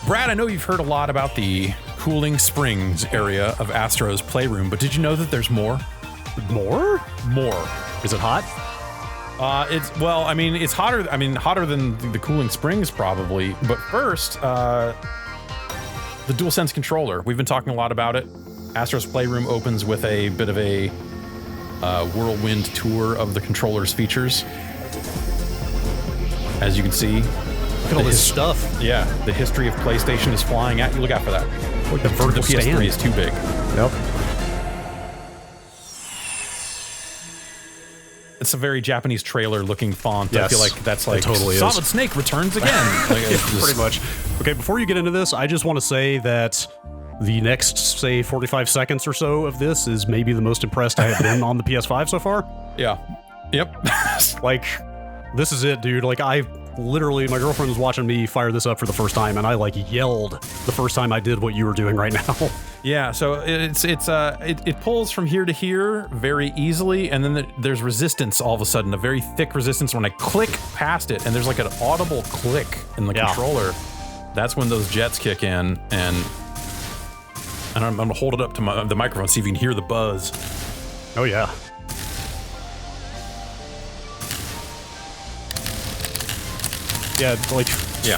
Brad, I know you've heard a lot about the cooling springs area of Astro's Playroom, but did you know that there's more? More? More. Is it hot? It's hotter than the cooling springs probably. But first, the DualSense controller. We've been talking a lot about it. Astro's Playroom opens with a bit of a whirlwind tour of the controller's features. As you can see, look at all this stuff. Yeah, the history of PlayStation is flying at you. Look out for that. Like the vertical PS3 stand is too big. Yep. It's a very Japanese trailer-looking font. Yes, I feel like that's like totally Solid Snake returns again. Pretty much. Okay, before you get into this, I just want to say that the next, say, 45 seconds or so of this is maybe the most impressed I have been on the PS5 so far. Yeah. Yep. Like, this is it, dude. Like, I literally, my girlfriend was watching me fire this up for the first time, and I, like, yelled the first time I did what you were doing right now. Yeah, so it pulls from here to here very easily, and then there's resistance all of a sudden, a very thick resistance when I click past it, and there's like an audible click in the controller. That's when those jets kick in, and I'm gonna hold it up to the microphone, see if you can hear the buzz. Oh yeah. Yeah, like,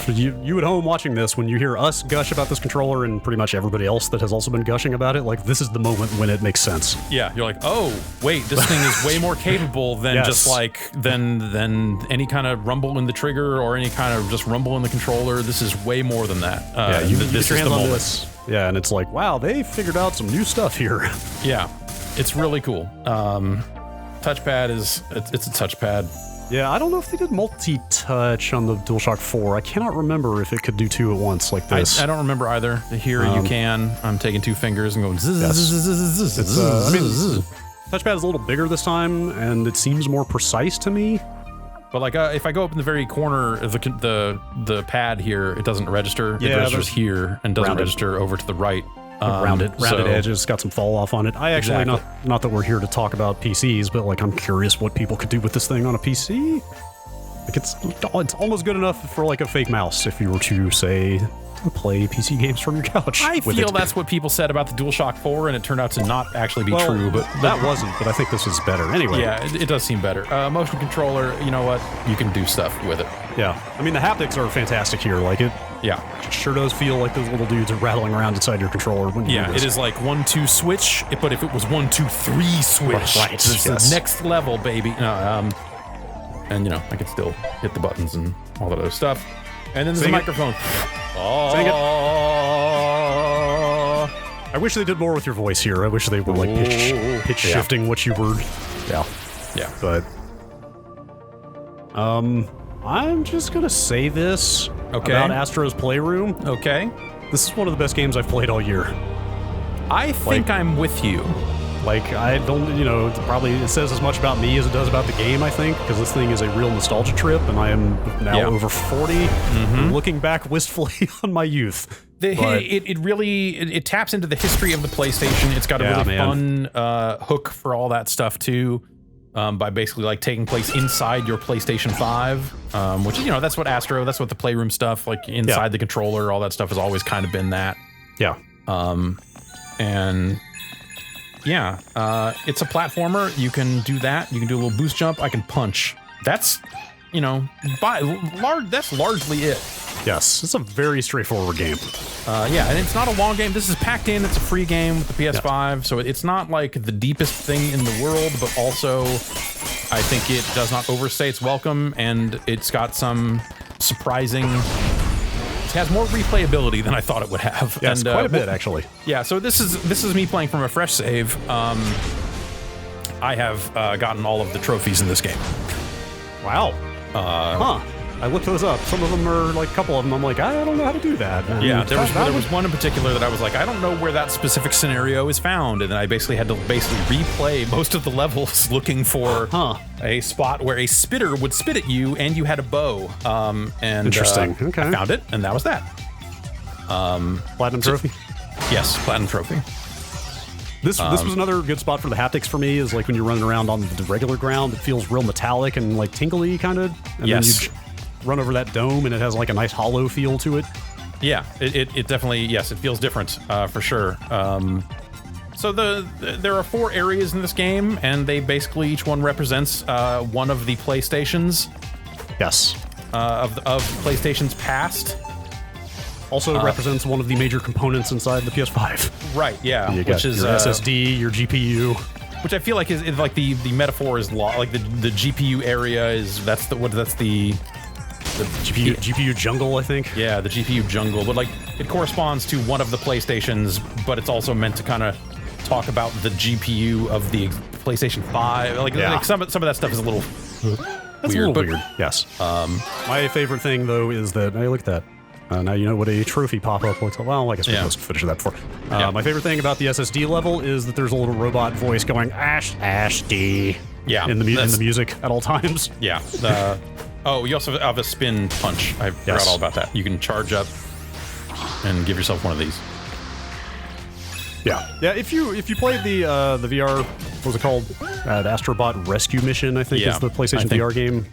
you at home watching this, when you hear us gush about this controller and pretty much everybody else that has also been gushing about it, like, this is the moment when it makes sense. Yeah, you're like, oh, wait, this thing is way more capable than just like, than any kind of rumble in the trigger or any kind of just rumble in the controller. This is way more that. Yeah, you get your hands on this. Yeah, and it's like, wow, they figured out some new stuff here. Yeah, it's really cool. Touchpad it's a touchpad. Yeah, I don't know if they did multi-touch on the DualShock 4. I cannot remember if it could do two at once like this. I don't remember either. Here you can. I'm taking two fingers and going zzz, Touchpad is a little bigger this time, and it seems more precise to me. But like, if I go up in the very corner of the pad here, it doesn't register. It registers here and doesn't register over to the right. Rounded edges, got some fall off on it. I actually, not that we're here to talk about PCs, but like, I'm curious what people could do with this thing on a PC. Like, it's almost good enough for like a fake mouse if you were to say play PC games from your couch. I feel that's what people said about the DualShock 4, and it turned out to not actually be true. But that wasn't. But I think this is better anyway. Yeah, it does seem better. Motion controller, you know what? You can do stuff with it. Yeah, I mean the haptics are fantastic here. Like it sure does feel like those little dudes are rattling around inside your controller when you do this. It is like 1-2 switch, but if it was 1-2-3 switch, it's the next level, baby. And you know, I can still hit the buttons and all that other stuff. And then there's a microphone. I wish they did more with your voice here. I wish they were like pitch shifting what you were. Yeah. But I'm just gonna say this about Astro's Playroom. Okay. This is one of the best games I've played all year. I think I'm with you. Like, I don't, probably it says as much about me as it does about the game, I think, because this thing is a real nostalgia trip, and I am now over 40, looking back wistfully on my youth. It really taps into the history of the PlayStation. It's got a really fun hook for all that stuff, too, by basically, like, taking place inside your PlayStation 5, which, that's what Astro, that's what the Playroom stuff, like, inside the controller, all that stuff has always kind of been that. Yeah. And... yeah, it's a platformer. You can do that. You can do a little boost jump. I can punch. That's, that's largely it. Yes, it's a very straightforward game. Yeah, and it's not a long game. This is packed in. It's a free game with the PS5, so it's not like the deepest thing in the world, but also I think it does not overstay its welcome, and it's got some surprising... It has more replayability than I thought it would have. Yes, quite a bit, actually. Yeah, so this is me playing from a fresh save. I have gotten all of the trophies in this game. Wow. I looked those up. Some of them are, like, a couple of them, I'm like, I don't know how to do that. And yeah, there was one in particular that I was like, I don't know where that specific scenario is found, and then I basically had to replay most of the levels looking for a spot where a spitter would spit at you, and you had a bow. And interesting. Okay. I found it, and that was that. Platinum trophy? Yes, platinum trophy. This was another good spot for the haptics for me, is like when you're running around on the regular ground, it feels real metallic and like tingly kind of. And then you run over that dome and it has like a nice hollow feel to it. Yeah, it definitely, yes, it feels different, for sure. So there are 4 areas in this game, and they basically, each one represents one of the PlayStations. Yes. Of PlayStation's past. Also represents one of the major components inside the PS5. Right, yeah. You got your SSD, your GPU. Which I feel like is like the metaphor is like the GPU area is the GPU jungle, I think. Yeah, the GPU jungle, but like it corresponds to one of the PlayStations, but it's also meant to kind of talk about the GPU of the PlayStation 5. Like some of that stuff is a little weird. Yes. My favorite thing though is that, hey, look at that. Now you know what a trophy pop-up looks like. Well, I guess we're supposed to finish that before. My favorite thing about the SSD level is that there's a little robot voice going Ash-D in the music at all times. Yeah. Oh, you also have a spin punch. I forgot all about that. You can charge up and give yourself one of these. Yeah. If you played the VR, what was it called? The Astrobot Rescue Mission, I think is the PlayStation VR game.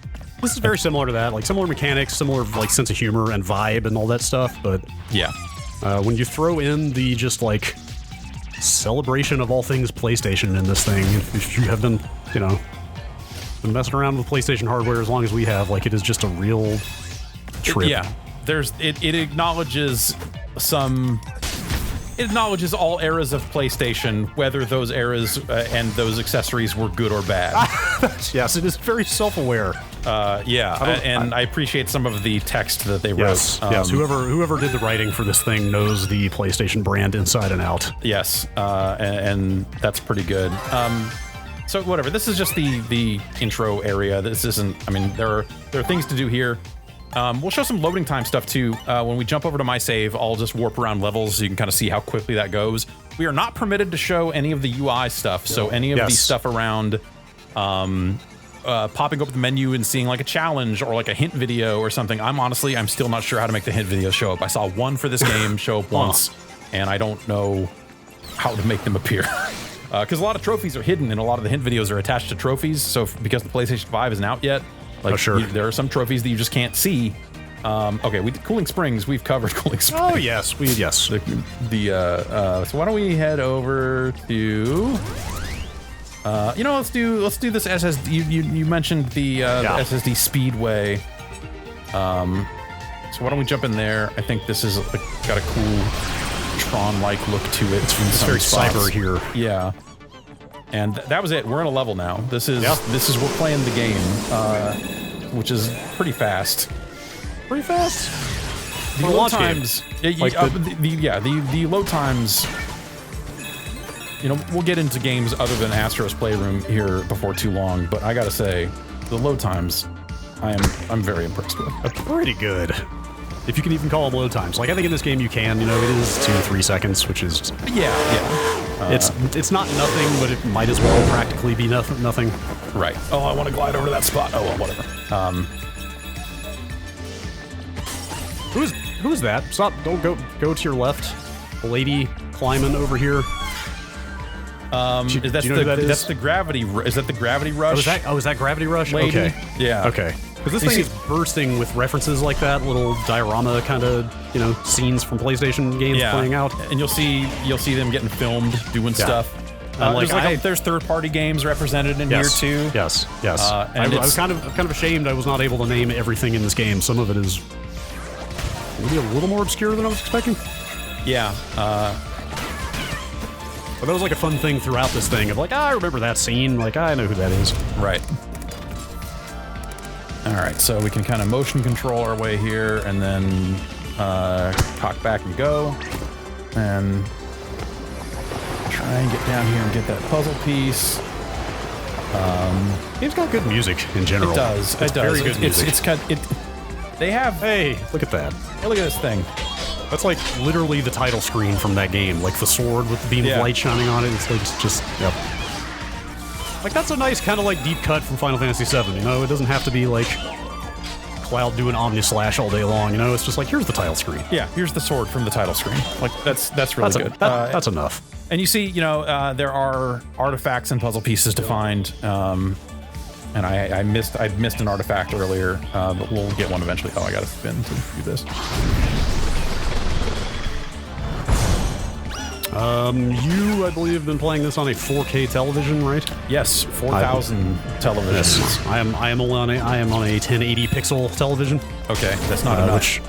This is very similar to that, like similar mechanics, similar like sense of humor and vibe and all that stuff, but when you throw in the just like celebration of all things PlayStation in this thing, if you have been, been messing around with PlayStation hardware as long as we have, like it is just a real trip. It acknowledges It acknowledges all eras of PlayStation, whether those eras and those accessories were good or bad. Yes, it is very self-aware. I appreciate some of the text that they wrote. Yes, whoever did the writing for this thing knows the PlayStation brand inside and out. Yes, and that's pretty good. So whatever, this is just the intro area. This isn't, I mean, there are things to do here. We'll show some loading time stuff too. When we jump over to my save, I'll just warp around levels so you can kind of see how quickly that goes. We are not permitted to show any of the UI stuff, so any of the stuff around popping up the menu and seeing like a challenge or like a hint video or something, I'm still not sure how to make the hint video show up. I saw one for this game show up once, and I don't know how to make them appear. Because a lot of trophies are hidden and a lot of the hint videos are attached to trophies, so because the PlayStation 5 isn't out yet, there are some trophies that you just can't see. Okay, Cooling Springs, we've covered Cooling Springs. Oh yes, yes. So why don't we head over to let's do this SSD. You mentioned the SSD Speedway. So why don't we jump in there? I think this is got a cool Tron-like look to it. It's very cyber here. Yeah. And that was it. We're in a level now. This is we're playing the game, which is pretty fast. Pretty fast. The load times, the load times. We'll get into games other than Astro's Playroom here before too long, but I gotta say, the load times, I'm very impressed with. Pretty good. If you can even call them load times. Like, I think in this game you can, it is 2-3 seconds, which is... It's not nothing, but it might as well practically be nothing. Right. Oh, I want to glide over to that spot. Oh, well, whatever. Who is that? Stop, don't go to your left. The lady climbing over here. That's the gravity... Is that the Gravity Rush? Is that Gravity Rush? Lady? Okay. Yeah. Okay. Because this thing is bursting with references like that, little diorama kind of, scenes from PlayStation games playing out. And you'll see them getting filmed, doing stuff. There's third-party games represented in here too. Yes. I was kind of ashamed I was not able to name everything in this game. Some of it is maybe a little more obscure than I was expecting. Yeah. But that was like a fun thing throughout this thing of like, I remember that scene. Like, I know who that is. Right. All right, so we can kind of motion control our way here, and then cock back and go, and try and get down here and get that puzzle piece. It's got good music in general. It does. It's very good music. They have. Hey, look at that! Hey, look at this thing. That's like literally the title screen from that game, like the sword with the beam of light shining on it. It's like just yep. Like, that's a nice kind of like deep cut from Final Fantasy VII, It doesn't have to be like Cloud doing Omnislash all day long, It's just like, here's the title screen. Yeah, here's the sword from the title screen. Like, that's really good. That's enough. And you see, there are artifacts and puzzle pieces to find. And I missed an artifact earlier, but we'll get one eventually. Oh, I gotta spin to do this. You, I believe, have been playing this on a 4K television, right? Yes, 4,000 televisions. Yes. I am on a 1080 pixel television. Okay, that's not enough. Which,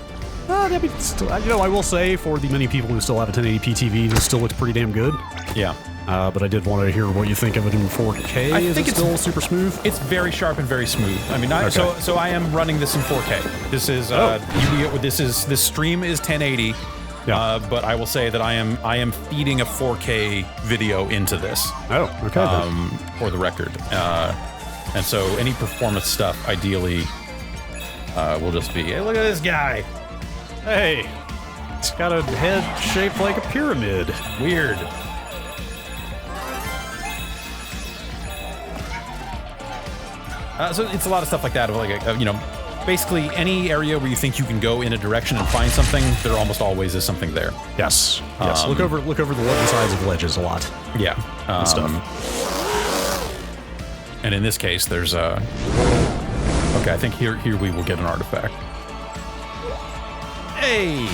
I mean, still, I will say for the many people who still have a 1080p TV, this still looks pretty damn good. Yeah. But I did want to hear what you think of it in 4K. I think it's still super smooth. It's very sharp and very smooth. I mean, so I am running this in 4K. This is this stream is 1080. Yeah. But I will say that I am feeding a 4K video into this. Oh, okay. For the record, and so any performance stuff ideally will just be, hey, look at this guy. Hey, it's got a head shaped like a pyramid. Weird. So it's a lot of stuff like that, like basically any area where you think you can go in a direction and find something, there almost always is something there. Yes. Yes. Look over the sides of ledges a lot. Yeah. Stuff. And in this case, there's okay, I think here we will get an artifact. Hey,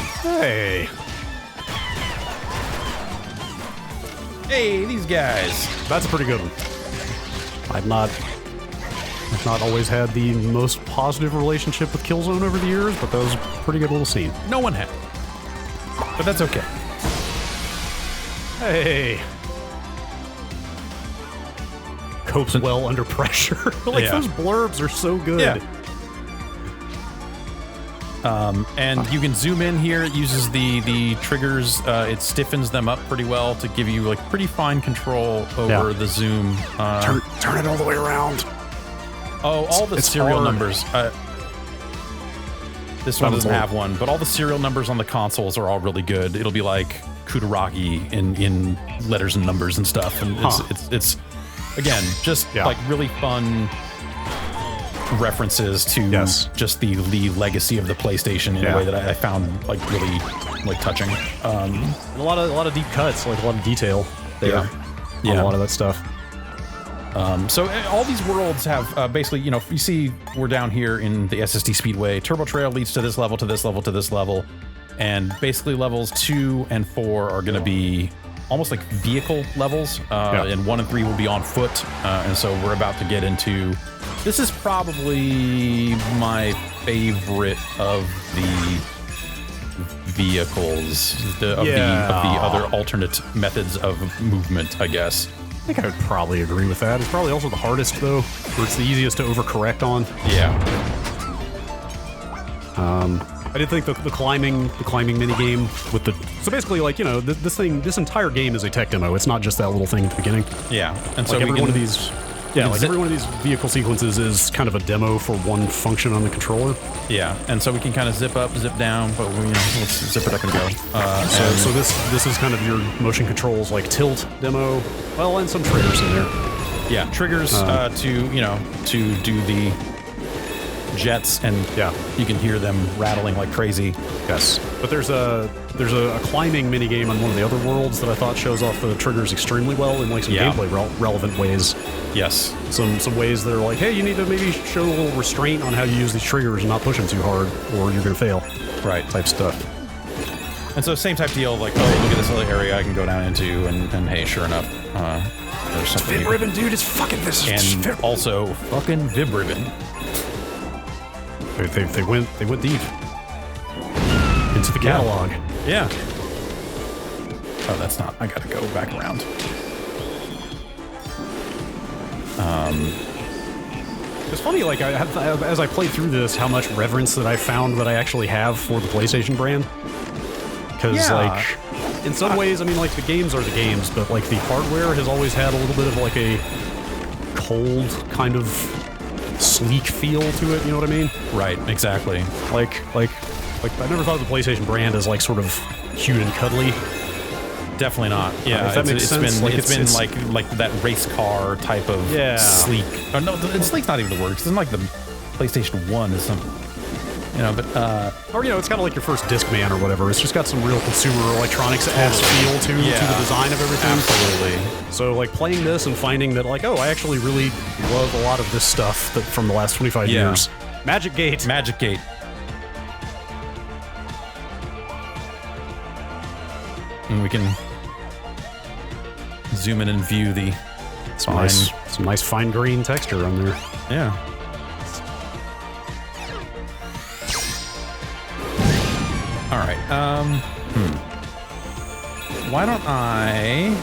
these guys. That's a pretty good one. I've not always had the most positive relationship with Killzone over the years, but that was a pretty good little scene. No one had. But that's okay. Hey. Copes well under pressure. Those blurbs are so good. Yeah. And you can zoom in here. It uses the triggers. It stiffens them up pretty well to give you like pretty fine control over the zoom. Turn it all the way around. Oh, all the serial numbers. This one doesn't have one, but all the serial numbers on the consoles are all really good. It'll be like Kutaragi in letters and numbers and stuff, and it's again just like really fun references to just the legacy of the PlayStation in a way that I found like really like touching. A lot of deep cuts, like a lot of detail there. On a lot of that stuff. So all these worlds have basically, if you see we're down here in the SSD Speedway, Turbo Trail leads to this level, to this level, to this level, and basically levels 2 and 4 are going to be almost like vehicle levels, and 1 and 3 will be on foot, and so we're about to get into. This is probably my favorite of the vehicles, of the other alternate methods of movement, I guess. I think I would probably agree with that. It's probably also the hardest, though, where it's the easiest to overcorrect on. Yeah. I did think the climbing minigame with the... So basically, like, this entire game is a tech demo. It's not just that little thing at the beginning. Yeah. And so like every one of these... Yeah, like every one of these vehicle sequences is kind of a demo for one function on the controller. Yeah, and so we can kind of zip up, zip down, but let's zip it up and go. So this is kind of your motion controls, like tilt demo, well, and some triggers in there. Yeah, triggers to do the jets, and you can hear them rattling like crazy. Yes, but there's a climbing minigame on one of the other worlds that I thought shows off the triggers extremely well in like some gameplay relevant ways. Yes. Some ways that are like, hey, you need to maybe show a little restraint on how you use these triggers and not push them too hard, or you're going to fail. Right. Type stuff. And so same type deal, like, oh, look at this other area I can go down into, and hey, sure enough, there's something. Vib ribbon, dude, it's fucking this. And also, fucking Vib ribbon. They went deep into the catalog. Yeah. Oh, that's not. I gotta go back around. It's funny, like, as I played through this, how much reverence that I found that I actually have for the PlayStation brand. Because, like, in some ways, I mean, like, the games are the games, but, like, the hardware has always had a little bit of, like, a cold, kind of sleek feel to it, you know what I mean? Right, exactly. Like I never thought of the PlayStation brand as, like, sort of cute and cuddly. Definitely not. Yeah, if that makes sense. It's been like that race car type of sleek. Oh, no, sleek's not even the word. It's not like the PlayStation 1 is something. But or it's kind of like your first Discman or whatever. It's just got some real consumer electronics-ass feel to the design of everything. Absolutely. So like playing this and finding that like, oh, I actually really love a lot of this stuff from the last 25 years. Magic Gate. And we can zoom in and view the some nice fine grain texture on there. Yeah. All right. Why don't I?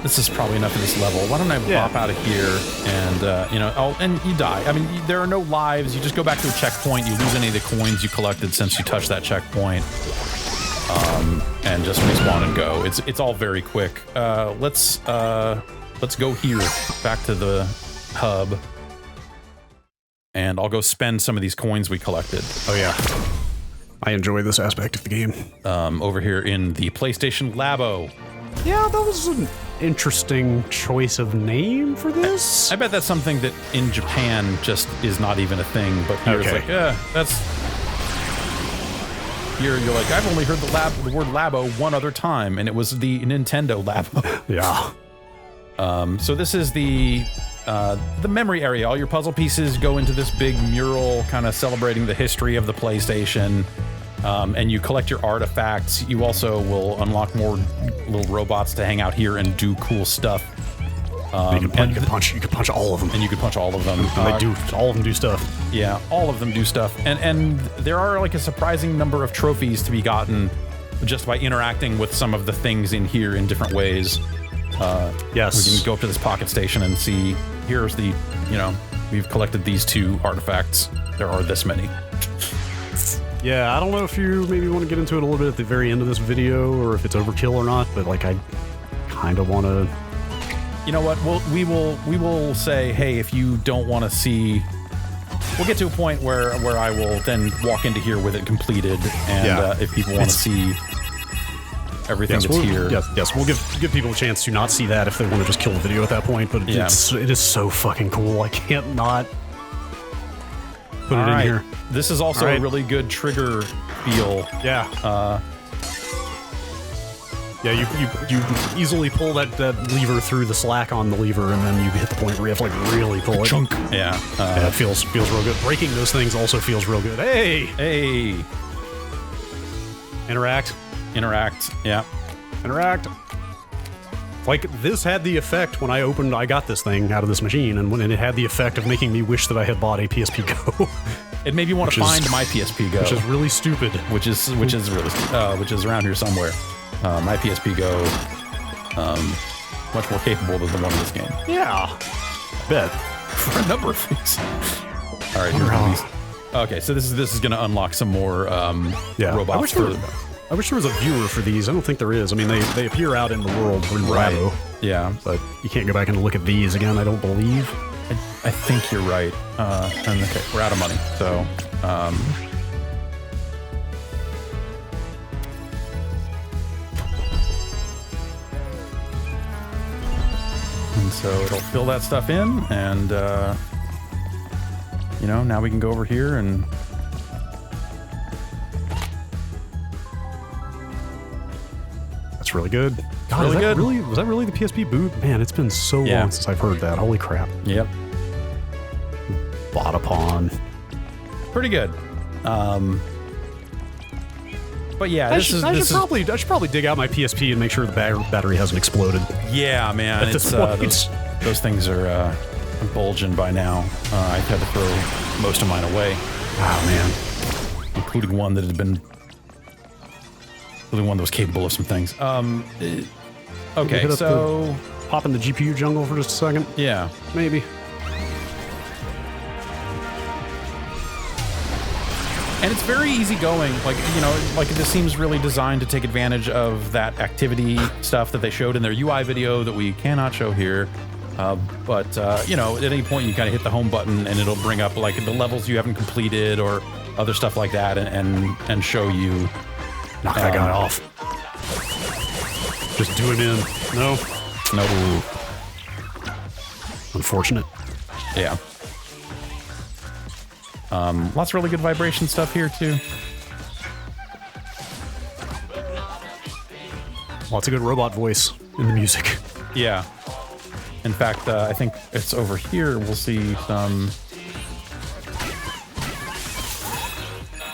This is probably enough of this level. Why don't I pop out of here and and you die. I mean, there are no lives. You just go back to a checkpoint. You lose any of the coins you collected since you touched that checkpoint, and just respawn and go. It's all very quick. Let's go here, back to the hub, and I'll go spend some of these coins we collected. Oh yeah, I enjoy this aspect of the game. Over here in the PlayStation Labo. Yeah, that was an interesting choice of name for this. I bet that's something that in Japan just is not even a thing, but here it's like, yeah, that's... You're like, I've only heard the word Labo one other time, and it was the Nintendo Labo. Yeah. So this is the memory area. All your puzzle pieces go into this big mural kind of celebrating the history of the PlayStation. And you collect your artifacts. You also will unlock more little robots to hang out here and do cool stuff. You can punch all of them. And you can punch all of them. All of them do stuff. Yeah, all of them do stuff. And there are like a surprising number of trophies to be gotten just by interacting with some of the things in here in different ways. Yes. We can go up to this pocket station and see, here's the, we've collected these 2 artifacts. There are this many. Yeah, I don't know if you maybe want to get into it a little bit at the very end of this video, or if it's overkill or not, but like I kind of want to... You know what, we will say, hey, if you don't want to see... We'll get to a point where I will then walk into here with it completed, and if people want to see everything that's here... Yes, we'll give people a chance to not see that if they want to just kill the video at that point, but it is so fucking cool, I can't not put it in here. This is also a really good trigger feel. Yeah. You easily pull that lever through the slack on the lever, and then you hit the point where you have to like really pull it. Chunk. Yeah. It feels real good. Breaking those things also feels real good. Hey. Interact. Yeah. Interact. Like, this had the effect when I got this thing out of this machine, and it had the effect of making me wish that I had bought a PSP Go. It made me want to find my PSP Go, which is really stupid. Which is around here somewhere. My PSP Go, much more capable than the one in this game. Yeah, I bet. For a number of things. All right, here are these. Okay, so this is going to unlock some more robots. I wish there was a viewer for these. I don't think there is. I mean, they appear out in the world in Labo. Yeah, but you can't go back and look at these again, I don't believe. I think you're right. And okay, we're out of money, so... and so it'll fill that stuff in, and, now we can go over here and... That's really good. God, really good. Was that really the PSP boot? Man, it's been so long since I've heard that. Holy crap. Yep. Botapon. Pretty good. But yeah, I should probably dig out my PSP and make sure the battery hasn't exploded. Yeah, man. At this point. Those things are bulging by now. I had to throw most of mine away. Oh, man. Including one that had been... The one that was capable of some things. Okay, so... Pop in the GPU jungle for just a second? Yeah. Maybe. And it's very easy going. Like, this seems really designed to take advantage of that activity stuff that they showed in their UI video that we cannot show here. But at any point you kind of hit the home button and it'll bring up, like, the levels you haven't completed or other stuff like that and show you... Knock that guy off. Just do him in. No. No. Unfortunate. Yeah. Lots of really good vibration stuff here, too. Lots of good robot voice in the music. Yeah. In fact, I think it's over here. We'll see some...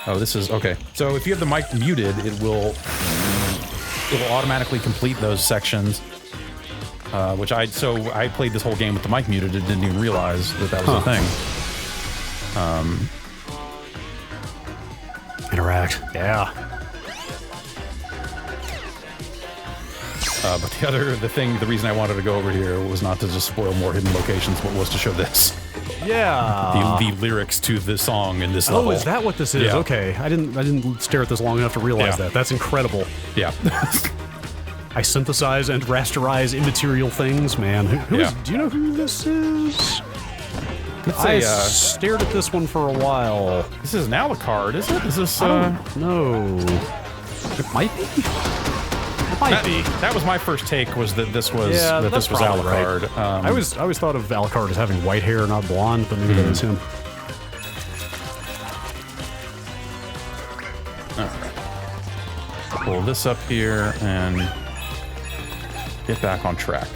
Oh, this is... Okay. So if you have the mic muted, it will it'll automatically complete those sections. Which I played this whole game with the mic muted and didn't even realize that was a thing. Interact. Yeah. But the reason I wanted to go over here was not to just spoil more hidden locations, but was to show this. Yeah. The lyrics to the song in this level. Oh, is that what this is? Yeah. Okay. I didn't stare at this long enough to realize that. That's incredible. Yeah. I synthesize and rasterize immaterial things, man. Do you know who this is? I stared at this one for a while. This is an Alucard, is it? Is this? No. It might be. That was my first take. Was that this was Alucard? Right. I always thought of Alucard as having white hair, not blonde, but maybe that is him. All right. Pull this up here and get back on track.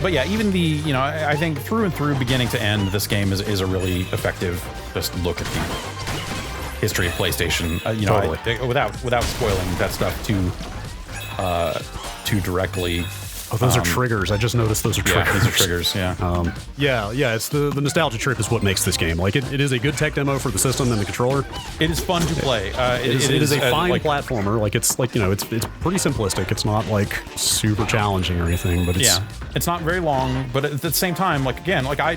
But yeah, even I think through and through, beginning to end, this game is a really effective. Just look at the history of PlayStation. Totally. Without spoiling that stuff too directly. Oh, those are triggers. I just noticed those are triggers. Yeah, these are triggers, yeah. Yeah, it's the nostalgia trip is what makes this game. Like, it is a good tech demo for the system and the controller. It is fun to play. It is a fine platformer. Like, it's pretty simplistic. It's not, like, super challenging or anything, but it's... Yeah, it's not very long, but at the same time, like, again, like, I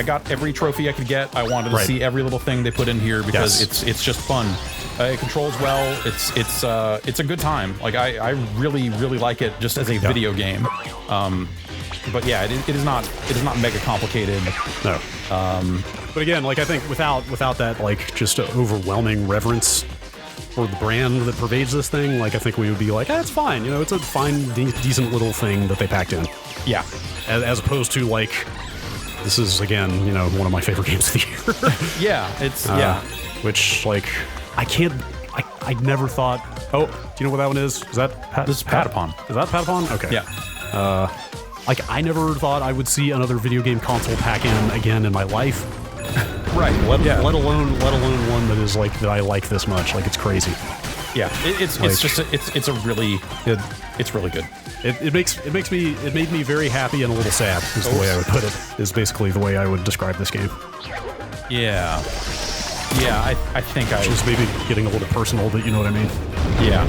got every trophy I could get. I wanted to see every little thing they put in here because it's just fun. It controls well. It's a good time. Like I really like it just as a video game. But yeah, it is not mega complicated. No. But again, like I think without that like just overwhelming reverence for the brand that pervades this thing, like I think we would be like, it's fine. It's a fine, decent little thing that they packed in. Yeah. As opposed to like. This is, again, one of my favorite games of the year. Yeah, Which, like, I never thought... Oh, do you know what that one is? Is that... This is Patapon. Is that Patapon? Okay. Yeah. Like, I never thought I would see another video game console pack in again in my life. Right. Let alone one that is, like, that I like this much. Like, it's crazy. Yeah. It's really good. It made me very happy and a little sad, is the way I would put it, is basically the way I would describe this game. Yeah. Yeah, I think Which is maybe getting a little personal, but you know what I mean? Yeah.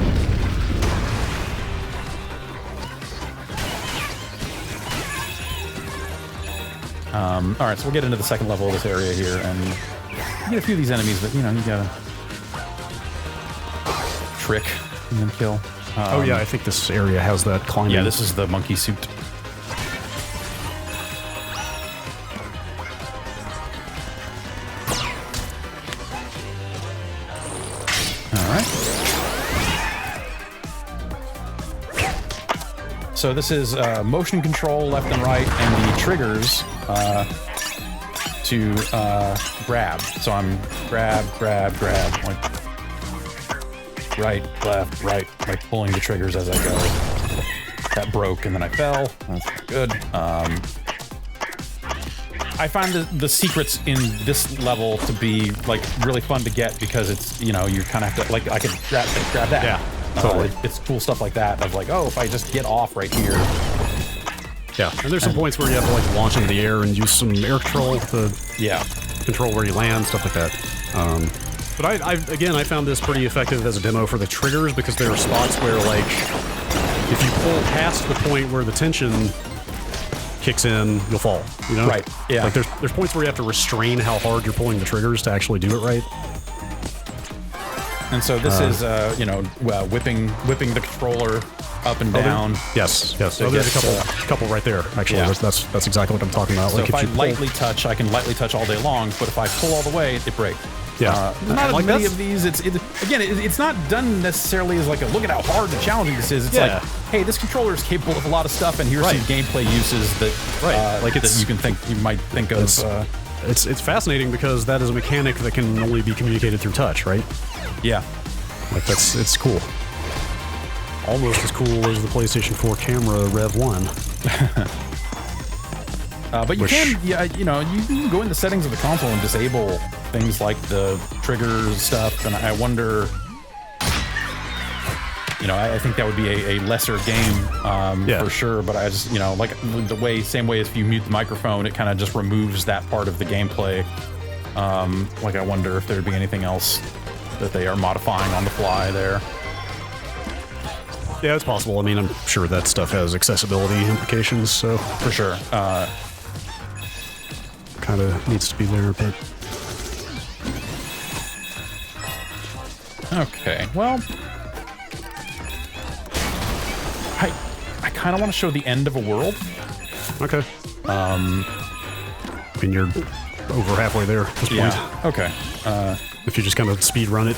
Alright, so we'll get into the second level of this area here, and you get a few of these enemies that, you gotta trick and then kill. Oh yeah, I think this area has that climbing. Yeah, this is the monkey suit. Alright. So this is motion control left and right, and the triggers to grab. So I'm grab, like right, left, right, like pulling the triggers as I go. That broke and then I fell. That's good. I find the secrets in this level to be like really fun to get because it's you kind of have to like I can grab that. Yeah, totally. It's cool stuff like that of like if I just get off right here. Yeah, and there's some points where you have to like launch into the air and use some air control to control where you land, stuff like that. But I found this pretty effective as a demo for the triggers because there are spots where, like, if you pull past the point where the tension kicks in, you'll fall, Right, yeah. Like, there's points where you have to restrain how hard you're pulling the triggers to actually do it right. And so this is, whipping the controller up and down. Yes. Oh, there's a couple right there, actually. Yeah. That's exactly what I'm talking about. So like if I lightly touch, I can lightly touch all day long, but if I pull all the way, it breaks. Yeah, not like many of these. It's not done necessarily as like a look at how hard and challenging this is. It's like, hey, this controller is capable of a lot of stuff, and here's some gameplay uses that you might think of. It's fascinating because that is a mechanic that can only be communicated through touch, right? Yeah, like it's cool. Almost as cool as the PlayStation 4 camera Rev 1. But you can go in the settings of the console and disable things like the trigger stuff, and I wonder. You know, I think that would be a lesser game for sure, but I just, you know, like same way as if you mute the microphone, it kind of just removes that part of the gameplay. Like I wonder if there'd be anything else that they are modifying on the fly there. Yeah, it's possible. I mean, I'm sure that stuff has accessibility implications, so... For sure. Kind of needs to be there, but... Okay, well... I kind of want to show the end of a world. Okay. I mean, you're over halfway there at this point. Okay. If you just kind of speed run it.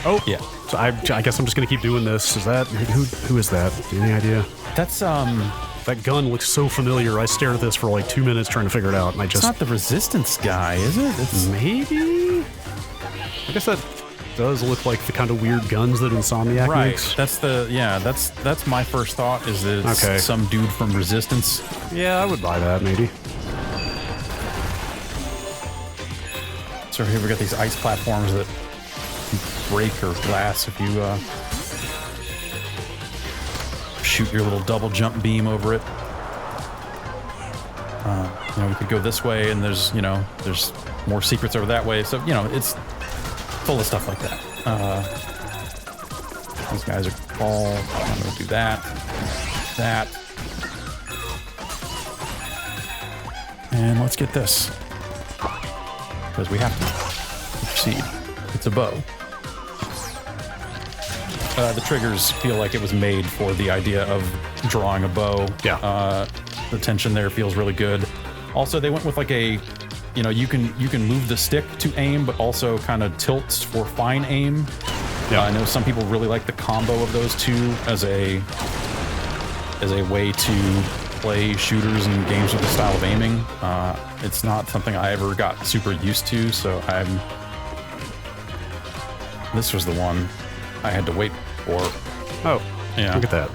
Oh, yeah. So I guess I'm just gonna keep doing this. Is that who is that? Any idea? That's That gun looks so familiar. I stared at this for like 2 minutes trying to figure it out, and I just... It's not the Resistance guy, is it? It's maybe. I guess that does look like the kind of weird guns that Insomniac makes. That's that's my first thought, is that it's some dude from Resistance. Yeah, I would buy that maybe. So here we got these ice platforms that break or glass if you shoot your little double jump beam over it. You know, we could go this way, and there's more secrets over that way. So, you know, it's full of stuff like that. These guys are all... I'm going to do that. That. And let's get this. Because we have to proceed. It's a bow. The triggers feel like it was made for the idea of drawing a bow. Yeah. The tension there feels really good. Also, they went with like a, you know, you can move the stick to aim, but also kind of tilts for fine aim. Yeah. I know some people really like the combo of those two as a way to play shooters and games with the style of aiming. It's not something I ever got super used to, so this was the one I had to wait for. Oh, yeah. Look at that.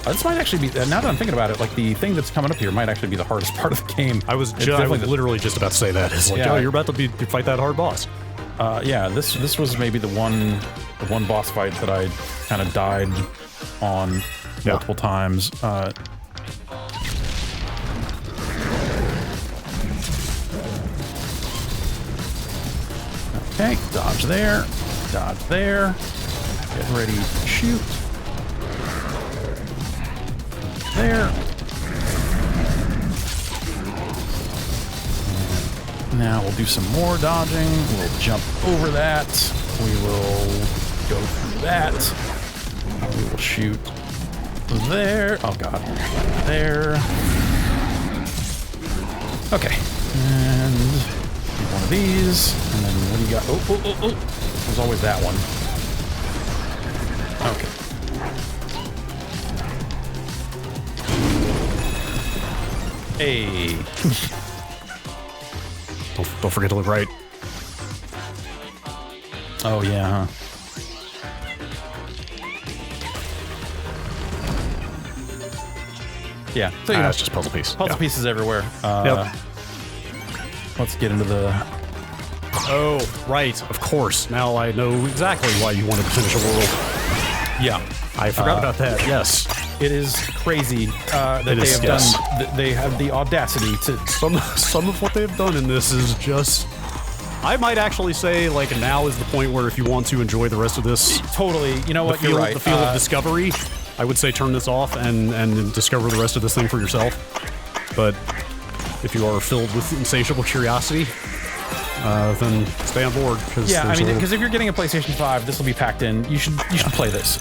This might actually be, now that I'm thinking about it, like the thing that's coming up here might actually be the hardest part of the game. I was literally just about to say that. It's like, oh, you're about to fight that hard boss. Yeah, this was maybe the one boss fight that I kind of died on multiple times. Okay, dodge there, get ready to shoot. There. Now we'll do some more dodging. We'll jump over that. We will go through that. We will shoot there. Oh god. There. Okay. And one of these. And then what do you got? Oh. There's always that one. Okay. Hey. Don't forget to look right. Oh yeah, huh? Yeah. So It's just puzzle piece. Puzzle pieces everywhere. Let's get into the... Oh, right. Of course. Now I know exactly why you wanted to finish a world. Yeah. I forgot about that. Yes. It is crazy that they have the audacity to... Some of what they've done in this is just... I might actually say, like, now is the point where if you want to enjoy the rest of this... Totally. You know what? You're right. The feel of discovery, I would say turn this off and discover the rest of this thing for yourself. But if you are filled with insatiable curiosity, then stay on board. Yeah, I mean, because if you're getting a PlayStation 5, this will be packed in. You should play this.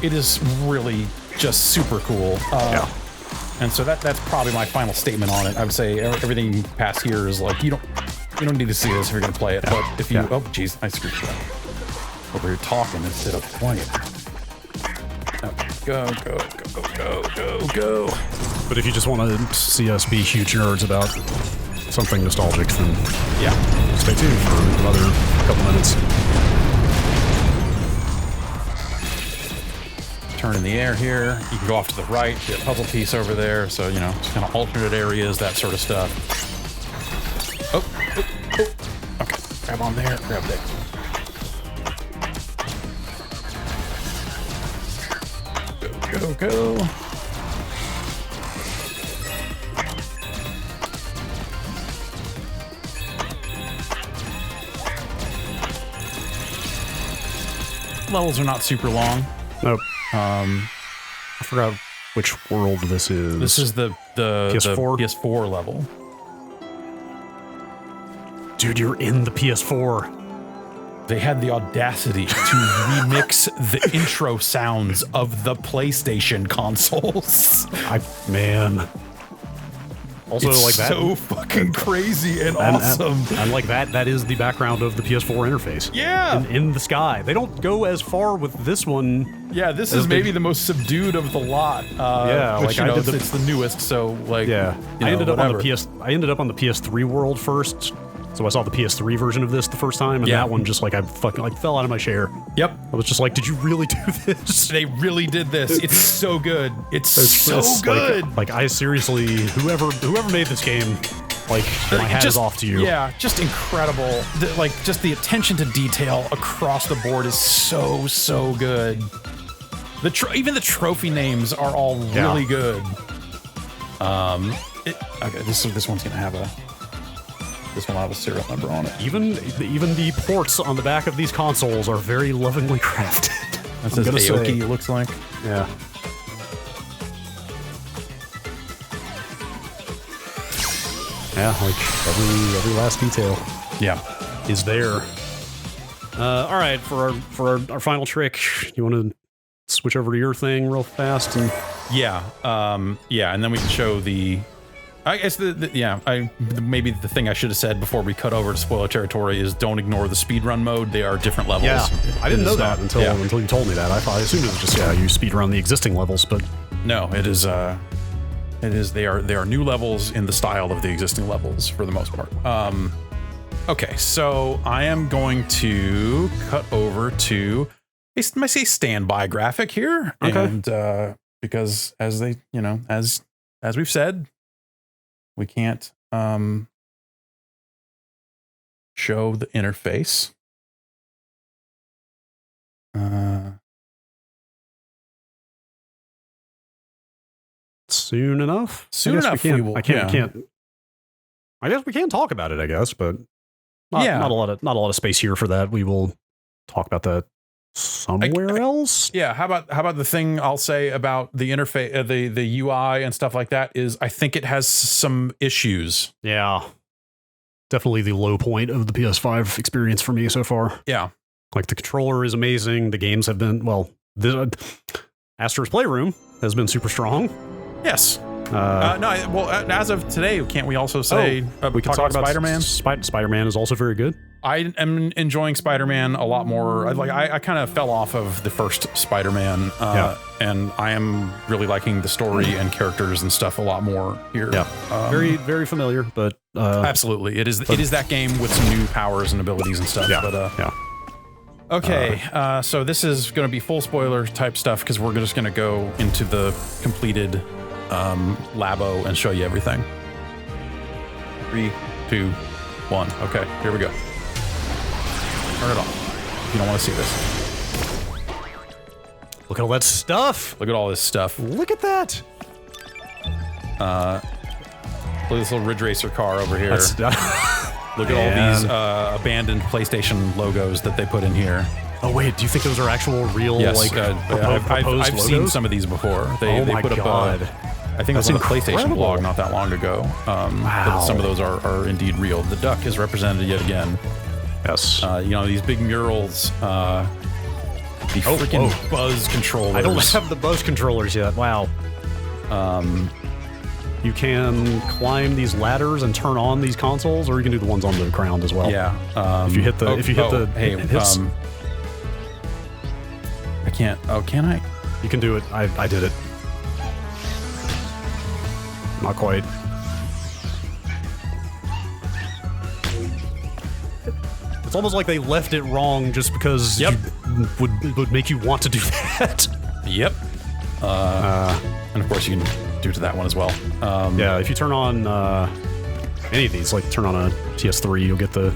It is really just super cool. And so that's probably my final statement on it. I would say everything past here is like, you don't need to see this if you're gonna play it. But if you oh jeez, I screwed it up. Over here talking instead of playing. Go. But if you just want to see us be huge nerds about something nostalgic, then stay tuned for another couple minutes. turn in the air here. You can go off to the right, get a puzzle piece over there. So, you know, just kind of alternate areas, that sort of stuff. Oh. Okay, grab on there, grab there. Go. Levels are not super long. Nope. I forgot which world this is. This is the PS4? The PS4 level. Dude, you're in the PS4. They had the audacity to remix the intro sounds of the PlayStation consoles. Man. Also, it's like that. So fucking crazy and awesome. And like that is the background of the PS4 interface. Yeah. In the sky. They don't go as far with this one. Yeah, this is maybe the most subdued of the lot. Yeah, which, like you know, it's the newest, so like. Yeah. I ended up on the PS3 world first. So I saw the PS3 version of this the first time, and that one just like I fucking like fell out of my chair. Yep. I was just like, did you really do this? They really did this. It's so good. It's so good. Like I seriously, whoever made this game, like my hat is off to you. Yeah, just incredible. Like just the attention to detail across the board is so good. Even the trophy names are all really good. Okay, this one's gonna have a. This one will have a serial number on it. Even the ports on the back of these consoles are very lovingly crafted. That says Aoki, it looks like. Yeah. Yeah, like every last detail. Yeah. Is there. All right, for our final trick, you want to switch over to your thing real fast and yeah, and then we can show the. I guess maybe the thing I should have said before we cut over to spoiler territory is don't ignore the speedrun mode. They are different levels. Yeah, I didn't know that until you told me that. I assumed it was just you speedrun the existing levels, but no, it is. They are new levels in the style of the existing levels for the most part. Okay, so I am going to cut over to I say standby graphic here, and because as they as we've said. We can't show the interface. Soon enough. Soon enough. I guess we can talk about it. I guess, but not a lot of space here for that. We will talk about that somewhere else. Yeah. How about the thing I'll say about the interface, the UI and stuff like that is I think it has some issues. Yeah. Definitely the low point of the PS5 experience for me so far. Yeah. Like the controller is amazing. The games have been, Astro's Playroom has been super strong. Yes. As of today, can't we also say we can talk about Spider-Man? Spider-Man is also very good. I am enjoying Spider-Man a lot more. I kind of fell off of the first Spider-Man, and I am really liking the story and characters and stuff a lot more here. Yeah, very very familiar, but absolutely, it is that game with some new powers and abilities and stuff. Yeah, but okay, so this is going to be full spoiler type stuff because we're just going to go into the completed Labo and show you everything. 3, 2, 1. Okay, here we go. Turn it off if you don't want to see this. Look at all that stuff. Look at all this stuff. Look at that. Look at this little Ridge Racer car over here. Look at all these abandoned PlayStation logos that they put in here. Oh wait, do you think those are actual real? Yes, like I've seen some of these before. They put up. I think it was on the PlayStation blog not that long ago. Wow. Some of those are indeed real. The duck is represented yet again. Yes. These big murals. The freaking Buzz controllers. I don't have the Buzz controllers yet. Wow. You can climb these ladders and turn on these consoles, or you can do the ones on the ground as well. Yeah. If you hit the I can't. Oh, can I? You can do it. I did it. Not quite. It's almost like they left it wrong just because would make you want to do that. Yep. And of course you can do to that one as well. Yeah, if you turn on any of these, like turn on a PS3, you'll get the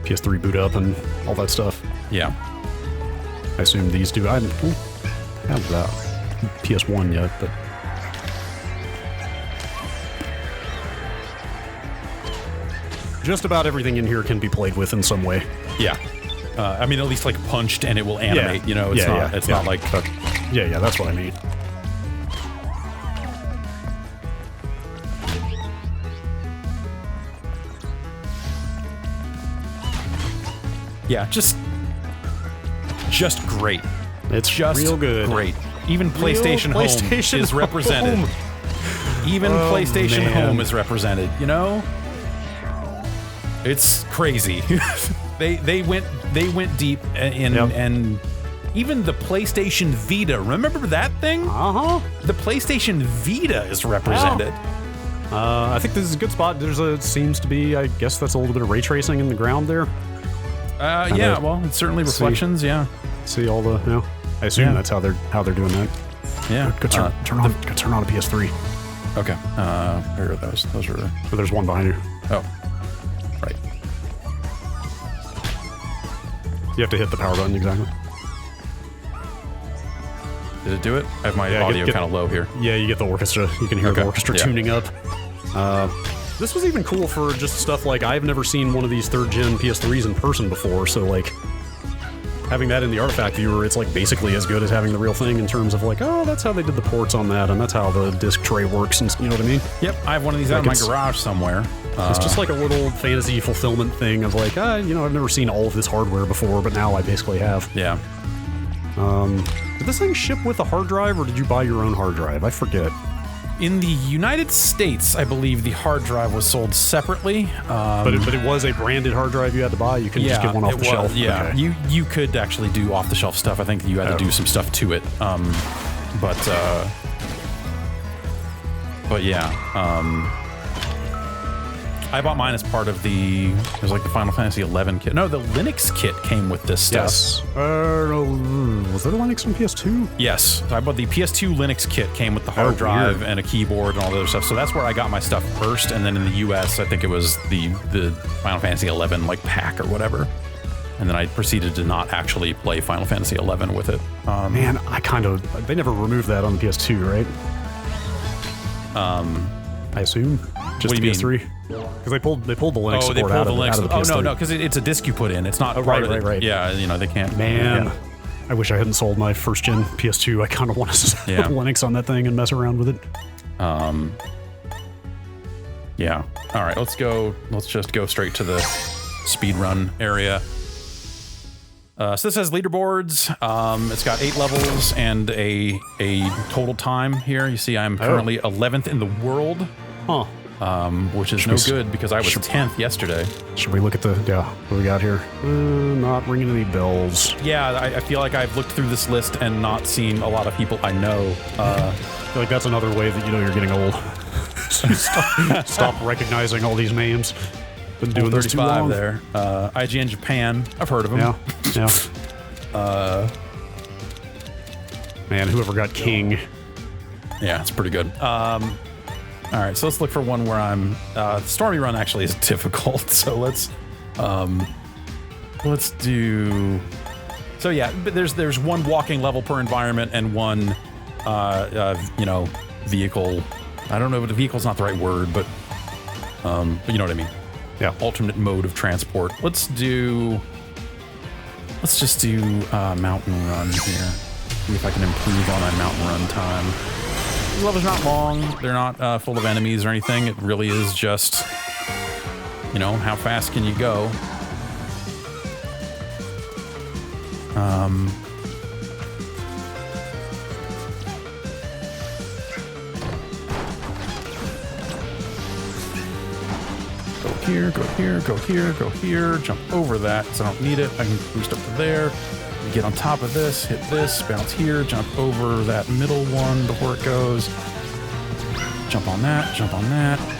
PS3 boot up and all that stuff. Yeah. I assume these do. I haven't have that PS1 yet, but just about everything in here can be played with in some way. Yeah. I mean, at least like punched and it will animate, you know, it's not like... Yeah, that's what I mean. Yeah, just great. It's just real good. Great. Even PlayStation Home is represented. Even PlayStation Home is represented, you know? It's crazy. they went deep in and even the PlayStation Vita. Remember that thing? Uh-huh. The PlayStation Vita is represented. I think this is a good spot. Seems to be, I guess that's a little bit of ray tracing in the ground there. Yeah, well, it's certainly reflections, yeah. See all the, I assume that's how they're doing that. Yeah. Go turn on a PS3. Okay. Where are those? Those are... So there's one behind you. Oh. Right. You have to hit the power button, exactly. Did it do it? I have my audio kind of low here. Yeah, you get the orchestra. You can hear the orchestra tuning up. This was even cool for just stuff like, I've never seen one of these 3rd-gen PS3s in person before, so like, having that in the artifact viewer, it's like basically as good as having the real thing in terms of like, oh, that's how they did the ports on that, and that's how the disc tray works, and you know what I mean? Yep, I have one of these out in my garage somewhere. It's just like a little fantasy fulfillment thing of like, I've never seen all of this hardware before, but now I basically have. Yeah. Did this thing ship with a hard drive, or did you buy your own hard drive? I forget. In the United States, I believe the hard drive was sold separately. But it was a branded hard drive you had to buy? You couldn't just get one off the shelf? Yeah, okay. You could actually do off-the-shelf stuff. I think you had to do some stuff to it. But yeah. I bought mine as part of the... It was like the Final Fantasy 11 kit. No, the Linux kit came with this stuff. Yes. Was there a Linux on PS2? Yes. So I bought the PS2 Linux kit, came with the hard drive and a keyboard and all the other stuff. So that's where I got my stuff first. And then in the US, I think it was the Final Fantasy 11 like pack or whatever. And then I proceeded to not actually play Final Fantasy 11 with it. Man, they never removed that on the PS2, right? I assume. Just the PS3. Because they pulled the Linux support out of the PS3. Oh, no, because it's a disc you put in. It's not part of it. Right. Yeah, they can't. Man, I wish I hadn't sold my 1st-gen PS2. I kind of want to put Linux on that thing and mess around with it. Yeah. All right, let's just go straight to the speedrun area. So this has leaderboards. It's got 8 levels and a total time here. You see I'm currently 11th in the world. Huh. Which is no good because I was 10th yesterday. Should we look at what we got here? Not ringing any bells. Yeah, I feel like I've looked through this list and not seen a lot of people I know. I feel like that's another way that you're getting old. Stop recognizing all these names. Been doing this too long. There. IGN Japan. I've heard of them. Yeah. Man, whoever got King. Yeah, it's pretty good. All right, so let's look for one where I'm... Stormy Run actually is difficult, so let's do... So yeah, but there's one walking level per environment and one, vehicle... I don't know if the vehicle's not the right word, but you know what I mean. Yeah. Alternate mode of transport. Let's just do Mountain Run here. See if I can improve on my Mountain Run time. These levels are not long, they're not full of enemies or anything, it really is just, how fast can you go? Go here, go here, go here, go here, jump over that, so I don't need it, I can boost up to there. Get on top of this, hit this, bounce here, jump over that middle one before it goes. Jump on that,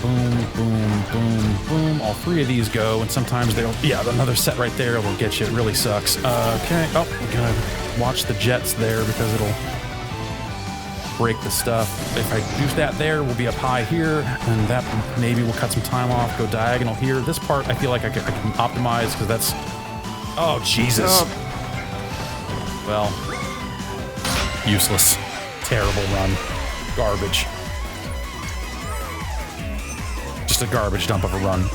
boom, boom, boom, boom. All 3 of these go, and sometimes they'll, another set right there will get you. It really sucks. Okay, we gotta watch the jets there because it'll break the stuff. If I do that there, we'll be up high here, and that maybe will cut some time off, go diagonal here. This part, I feel like I can optimize, because that's... Oh, Jesus. Well, useless. Terrible run. Garbage. Just a garbage dump of a run.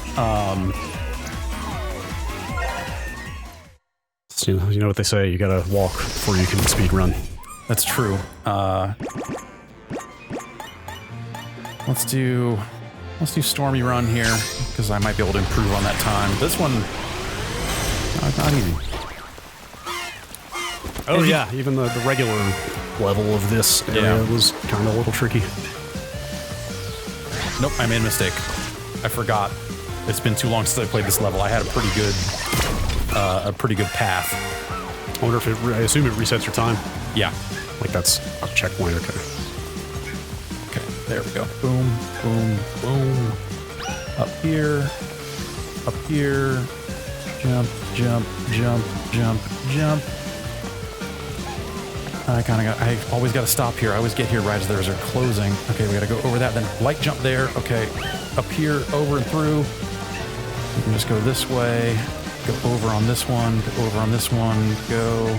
You know what they say, you gotta walk before you can speed run. That's true. Let's do Stormy Run here, because I might be able to improve on that time. This one, not easy. Oh yeah, even the regular level of this area was kind of a little tricky. Nope, I made a mistake. I forgot. It's been too long since I played this level. I had a pretty good path. I wonder if I assume it resets your time. Yeah. Like that's a checkpoint, okay. Okay, there we go. Boom, boom, boom. Up here. Up here. Jump, jump, jump, jump, jump. I always gotta stop here. I always get here right as theirs are closing. Okay, we gotta go over that, then light jump there. Okay, up here, over and through. We can just go this way. Go over on this one, go over on this one, go.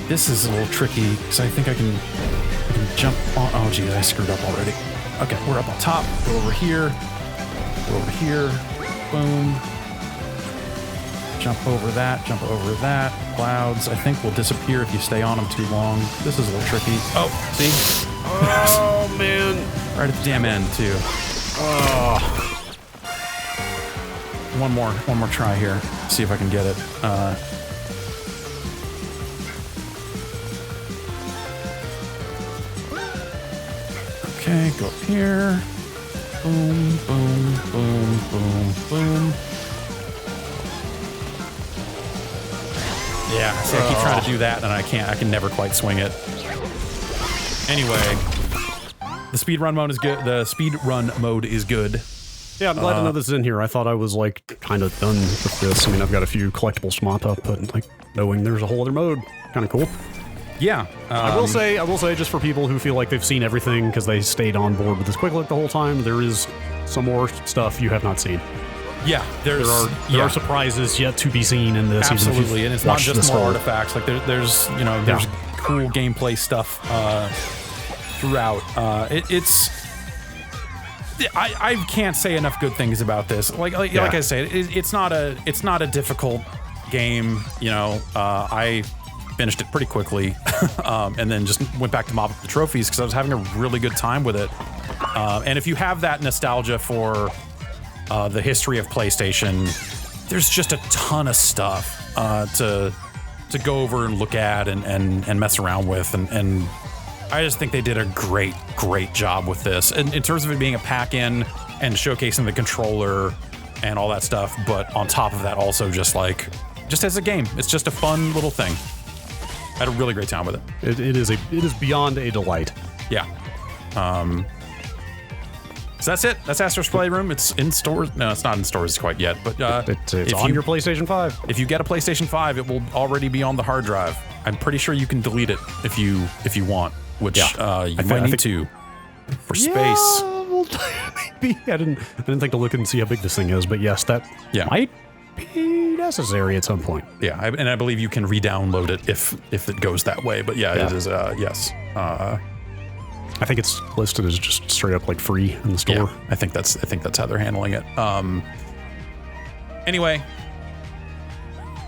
This is a little tricky, because I think I can jump on. Oh, geez, I screwed up already. Okay, we're up on top. Go over here. Go over here. Boom. Jump over that. Jump over that. Clouds, I think, will disappear if you stay on them too long. This is a little tricky. Oh, see? Oh, man. Right at the damn end, too. Oh. One more try here. See if I can get it. Okay, go up here. Boom, boom, boom, boom, boom. Yeah, see, I keep trying to do that, and I can't. I can never quite swing it. Anyway, the speedrun mode is good. The speedrun mode is good. Yeah, I'm glad to know this is in here. I thought I was, like, kind of done with this. I mean, I've got a few collectibles to mop up, but, like, knowing there's a whole other mode, kind of cool. Yeah. I will say, just for people who feel like they've seen everything because they stayed on board with this quick look the whole time, there is some more stuff you have not seen. Yeah, there are surprises yet to be seen in this. Absolutely, and it's not just more artifacts. Like there's cool gameplay stuff throughout. I can't say enough good things about this. Like I say, it's not a difficult game. You know, I finished it pretty quickly, and then just went back to mop up the trophies because I was having a really good time with it. And if you have that nostalgia for the history of PlayStation, there's just a ton of stuff to go over and look at and mess around with, and I just think they did a great job with this. And in terms of it being a pack-in and showcasing the controller and all that stuff, but on top of that also just as a game, it's just a fun little thing. I had a really great time with it. It is beyond a delight. Yeah. So that's it. That's Astro's Playroom. It's in stores. No, it's not in stores quite yet, but it's on your PlayStation 5. If you get a PlayStation 5, it will already be on the hard drive. I'm pretty sure you can delete it if you want, which you might need to for space. Well, maybe I didn't think to look and see how big this thing is, but yes, that might be necessary at some point. Yeah, and I believe you can re-download it if it goes that way. But it is yes. I think it's listed as just straight up like free in the store. Yeah, I think that's how they're handling it. Anyway,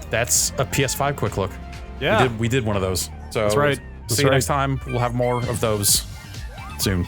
that's a PS5 quick look. Yeah, we did one of those. So that's right. See you next time. We'll have more of those soon.